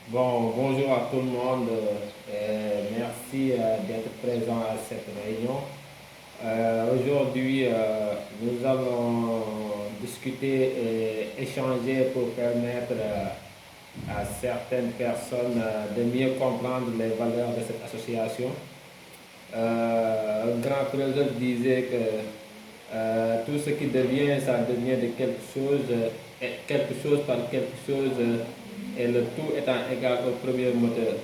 Bonjour à tout le monde et merci d'être présent à cette réunion. Aujourd'hui, nous allons discuter et échanger pour permettre à certaines personnes de mieux comprendre les valeurs de cette association. Un grand philosophe disait que tout ce qui devient, ça devient de quelque chose, et quelque chose par quelque chose, et le tout étant égal au premier moteur.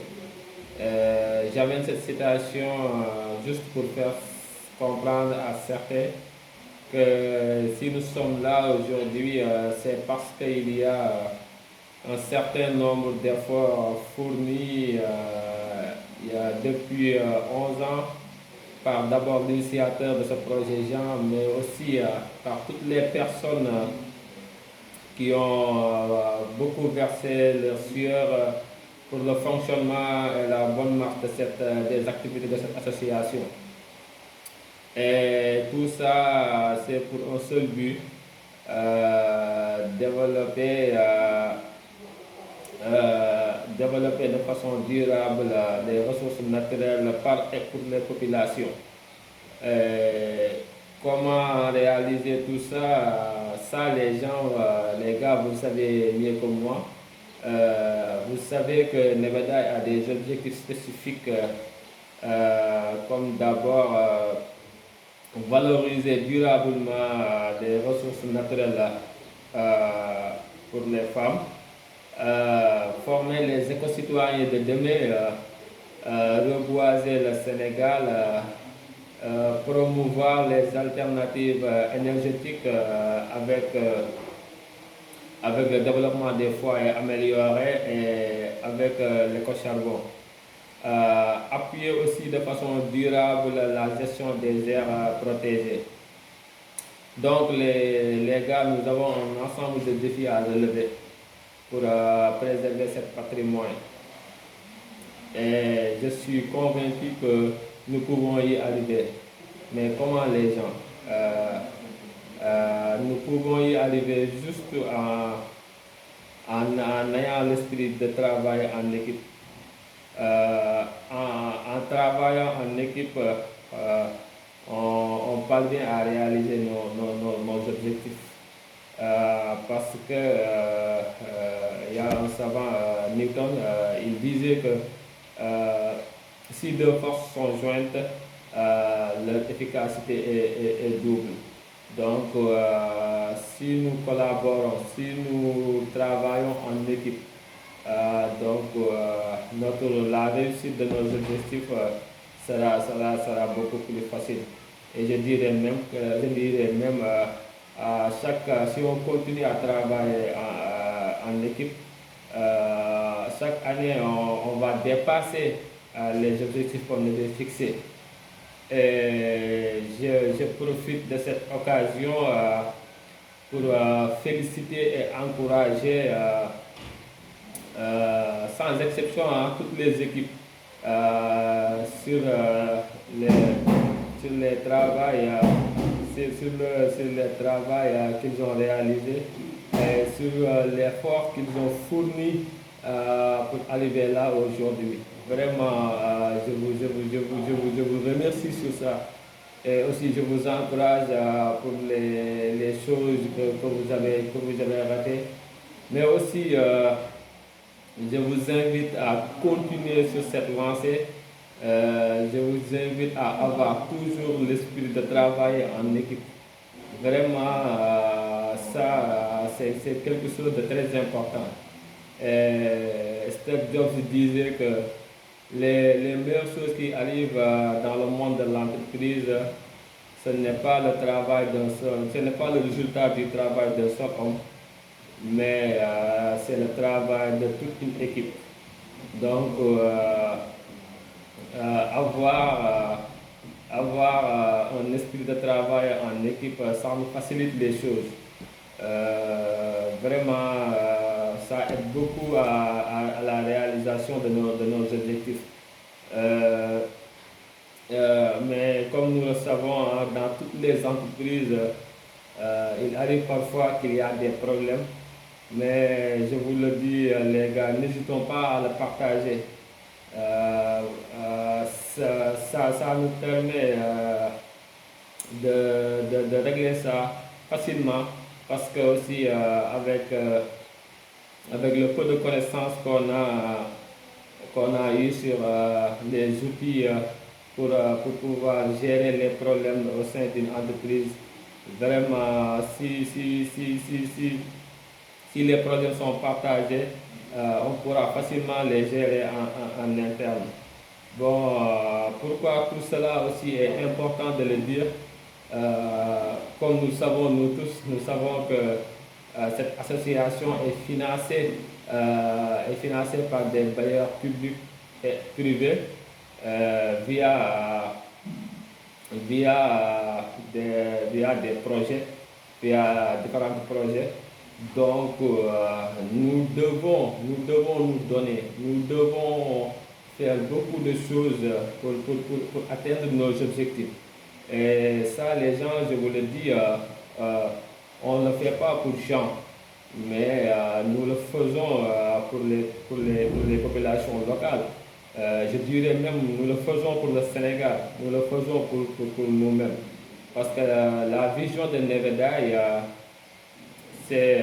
J'amène cette citation juste pour faire comprendre à certains que si nous sommes là aujourd'hui, c'est parce qu'il y a un certain nombre d'efforts fournis il y a depuis 11 ans par d'abord l'initiateur de ce projet Jean, mais aussi par toutes les personnes qui ont beaucoup versé leur sueur pour le fonctionnement et la bonne marche des activités de cette association. Et tout ça, c'est pour un seul but, développer, développer de façon durable les ressources naturelles par et pour les populations. Euh, Comment réaliser tout ça? Ça, les gens, les gars, vous savez mieux que moi. Vous savez que Nevada a des objectifs spécifiques, comme d'abord valoriser durablement les ressources naturelles euh, pour les femmes, former les éco-citoyens de demain, reboiser le Sénégal, promouvoir les alternatives énergétiques avec le développement des foyers améliorés et avec l'éco-charbon. Appuyer aussi de façon durable la gestion des aires protégées. Donc les gars, nous avons un ensemble de défis à relever pour préserver ce patrimoine. Et je suis convaincu que nous pouvons y arriver. Mais comment les gens nous pouvons y arriver juste en ayant l'esprit de travail en équipe. En travaillant en équipe, on parvient à réaliser nos objectifs. Parce que il y a un savant, Newton, il disait que si deux forces sont jointes, leur efficacité est double. Donc, si nous collaborons, si nous travaillons en équipe, la réussite de nos objectifs sera beaucoup plus facile. Et je dirais même si on continue à travailler en équipe, chaque année, on va dépasser les objectifs qu'on avait fixés. Et je profite de cette occasion pour féliciter et encourager sans exception toutes les équipes sur, les, sur les travails, sur le travail qu'ils ont réalisé et sur l'effort qu'ils ont fourni pour arriver là aujourd'hui. Vraiment, je vous remercie sur ça. Et aussi, je vous encourage pour les choses que vous avez ratées. Mais aussi, je vous invite à continuer sur cette lancée. Je vous invite à avoir toujours l'esprit de travail en équipe. Vraiment, c'est quelque chose de très important. Steve Jobs disait que les meilleures choses qui arrivent dans le monde de l'entreprise, ce n'est pas le travail d'un seul, ce n'est pas le résultat du travail d'un seul homme, mais c'est le travail de toute une équipe. Donc, avoir un esprit de travail en équipe, ça nous facilite les choses. Vraiment, ça aide beaucoup à la réalisation de nos objectifs. Euh, mais comme nous le savons, dans toutes les entreprises, il arrive parfois qu'il y a des problèmes. Mais je vous le dis, les gars, n'hésitons pas à le partager. Euh, ça nous permet de régler ça facilement parce que aussi avec le peu de connaissances qu'on a eu sur les outils pour pouvoir gérer les problèmes au sein d'une entreprise, vraiment, si les problèmes sont partagés, on pourra facilement les gérer en interne. Bon, pourquoi tout cela aussi est important de le dire? Comme nous savons, nous tous, nous savons que cette association est financée par des bailleurs publics et privés via, via des projets, via différents projets. Donc, nous devons nous donner, nous devons faire beaucoup de choses pour atteindre nos objectifs. Et ça, les gens, je vous le dis, on ne le fait pas pour Jean, mais nous le faisons pour les populations locales. Je dirais même, nous le faisons pour le Sénégal, nous le faisons pour nous-mêmes. Parce que la vision de Nevedai, c'est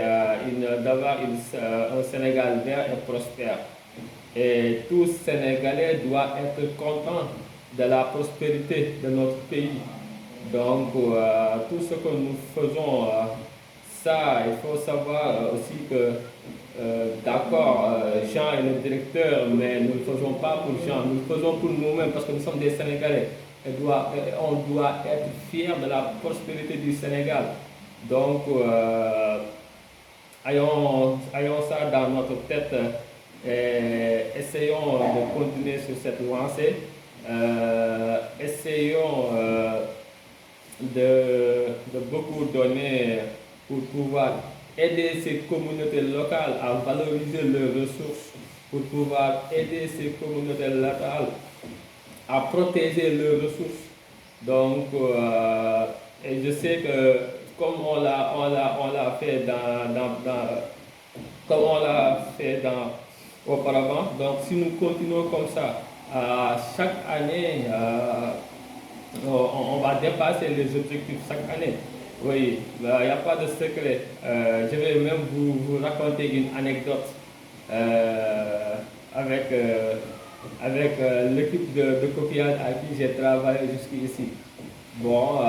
d'avoir un Sénégal vert et prospère. Et tout Sénégalais doit être content de la prospérité de notre pays. Donc, tout ce que nous faisons, ça, il faut savoir aussi que, d'accord, Jean est le directeur, mais nous ne le faisons pas pour Jean, nous le faisons pour nous-mêmes parce que nous sommes des Sénégalais. On doit être fiers de la prospérité du Sénégal. Donc, ayons ça dans notre tête et essayons de continuer sur cette lancée. Essayons de beaucoup donner pour pouvoir aider ces communautés locales à valoriser leurs ressources, pour pouvoir aider ces communautés locales à protéger leurs ressources. Donc, et je sais que comme on l'a fait comme on l'a fait auparavant, donc si nous continuons comme ça, chaque année, on va dépasser les objectifs chaque année. Oui, il n'y a pas de secret. Je vais même vous raconter une anecdote avec, l'équipe de coquillage à qui j'ai travaillé jusqu'ici. Bon,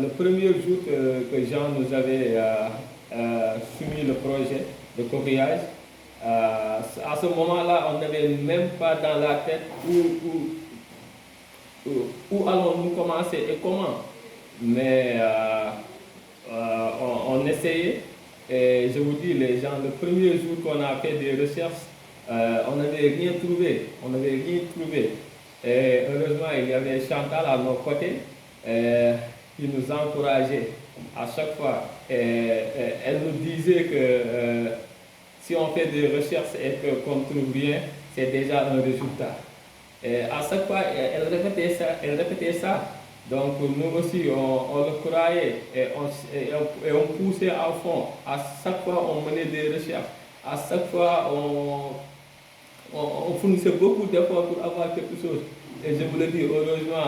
le premier jour que Jean nous avait soumis le projet de coquillage, à ce moment-là, on n'avait même pas dans la tête où allons-nous commencer et comment. Mais on essayait et je vous dis, les gens, le premier jour qu'on a fait des recherches, on n'avait rien trouvé. On n'avait rien trouvé. Et heureusement, il y avait Chantal à nos côtés qui nous encourageait à chaque fois. Elle nous disait que si on fait des recherches et qu'on ne trouve rien, c'est déjà un résultat. Et à chaque fois, elle répétait ça. Donc nous aussi, on le croyait et on poussait à fond. À chaque fois, on menait des recherches. À chaque fois, on fournissait beaucoup d'efforts pour avoir quelque chose. Et je vous le dis, heureusement,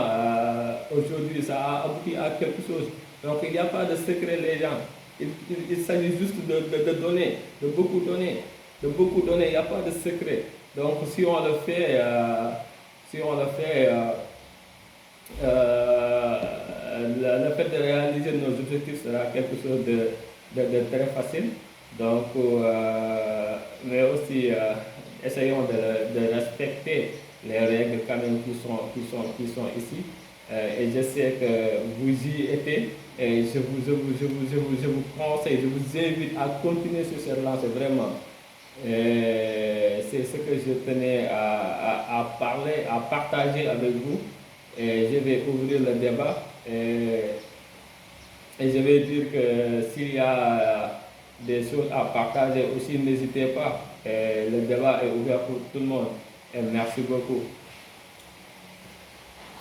aujourd'hui, ça a abouti à quelque chose. Donc il n'y a pas de secret, les gens. Il s'agit juste de donner, de beaucoup donner. De beaucoup donner, il n'y a pas de secret. Donc si on le fait, le fait de réaliser nos objectifs sera quelque chose de très facile. Donc, mais aussi, essayons de respecter les règles quand même qui sont ici. Et je sais que vous y étiez. Et je vous conseille, je vous invite à continuer sur cette lancée vraiment. C'est ce que je tenais à parler, à partager avec vous. Et je vais ouvrir le débat et je vais dire que s'il y a des choses à partager aussi, n'hésitez pas. Et le débat est ouvert pour tout le monde. Et merci beaucoup.